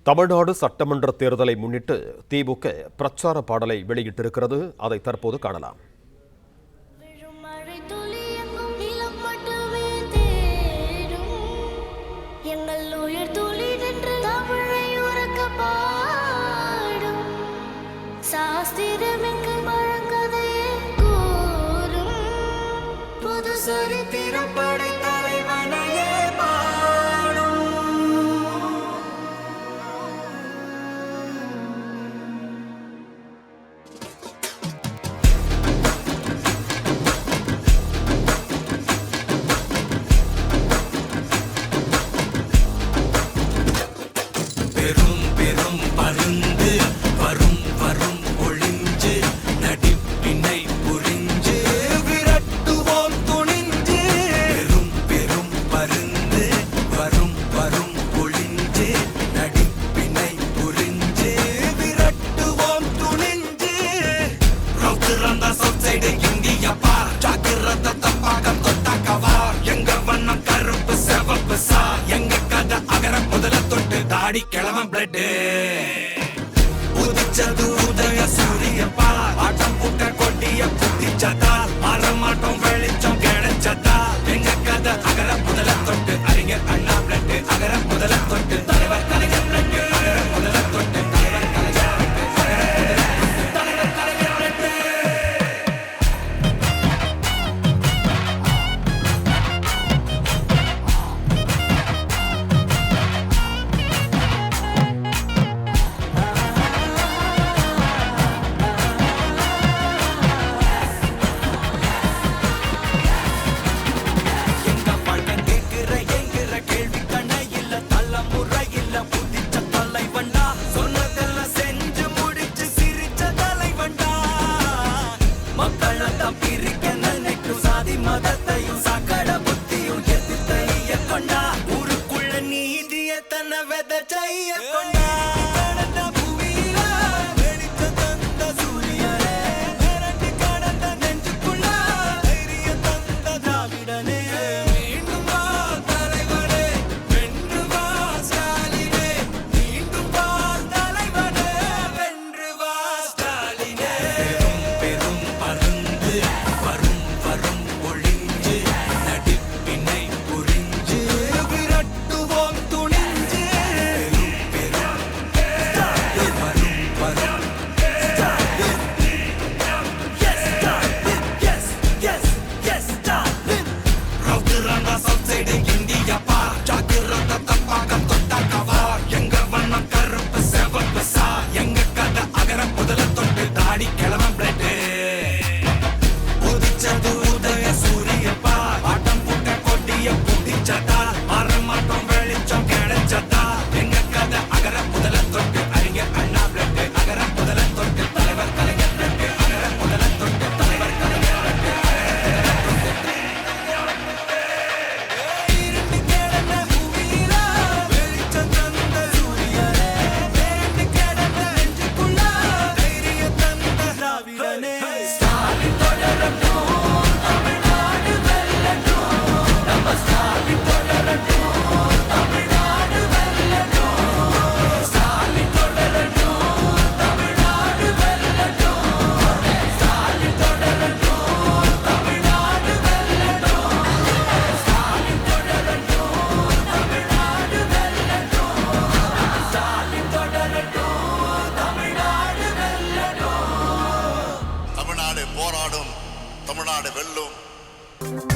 தமிழ்நாடு சட்டமன்ற தேர்தலை முன்னிட்டு திமுக பிரச்சார பாடலை வெளியிட்டிருக்கிறது. அதை தற்போது காணலாம். கிழவன் பிளட் உதிச்சது உதய சூரியப்பா ஆட்டம் புட்ட கொட்டிய புத்திச்சதா மாறமாட்டோம் வெளிச்சம் கிடைச்சதா எங்க கதை அகர முதல தொட்டு அறிஞர் அண்ணா பிளட் அகர முதல தொட்டு தலைவர் கலைஞர் பிளட் அகர முதல தொட்டு தலைவர் கலைஞர் பிளட் அகர முதல தலைவர் கலைஞர் பிளட். மதத்தையும் சக்கட புத்தியும் எதிர்த்தைய கொண்டா ஊருக்குள்ள நீதிய தன்னை வெதைய கொண்டா பூமியில வெடித்த தந்த சூரியனே மிரட்டி கடந்த நெஞ்சுக்குள்ள தைரிய தந்த திராவிடனே மீண்டும் வா தலைவனே வென்று வா ஸ்டாலினே மீண்டும் வா தலைவனே வென்று வா ஸ்டாலினே. பெரும் பருந்து வரும் வரும் ஒளிஞ்சு நடிப்பினை புரிஞ்சு விரட்டுவோம் துணிஞ்சு பெரும் வரும் வரும் ரவுதுராண்டா சவுத் சைடு இந்தியா பா ஜாக்கிரத தப்பாகம் தொட்டா கவார் எங்க வண்ணம் கருப்பு செவப்பு சா எங்க கதை அகர முதல தொட்டு தாடி கிழவன் பிளட் உதிச்சது உதய சூரியப்பா ஆட்டம் புட்ட கொட்டிய புத்திச்சதா மாறமாட்டோம் வெளிச்சம் கிடைச்சதா எங்க கதை அகர முதல தொட்டு அறிஞர் அண்ணா பிளட் அகர முதல தொட்டு தலைவர் கலைஞர் பிளட் அகர முதல தொட்டு தலைவர் கலைஞர் பிளட் இருட்டு கிடந்த பூமியில வெளிச்சம் தந்த சூரியனே வேண்டு கிடந்த நெஞ்சுக்குள்ள தைரிய தந்த திராவிடனே. ஸ்டாலின் தொடரட்டும் தமிழ்நாடு வெல்லட்டும் நம்ம ஸ்டாலின் தொடரட்டும் தமிழ்நாடு வெல்லட்டும் ஸ்டாலின் தொடரட்டும் தமிழ்நாடு வெல்லட்டும் ஸ்டாலின் தொடரட்டும் தமிழ்நாடு வெல்லட்டும் ஸ்டாலின் தொடரட்டும் தமிழ்நாடு வெல்லட்டும் ஸ்டாலின் தொடரட்டும் தமிழ்நாடு வெல்லட்டும். தமிழ்நாடு போராடும், தமிழ்நாடு வெல்லும்.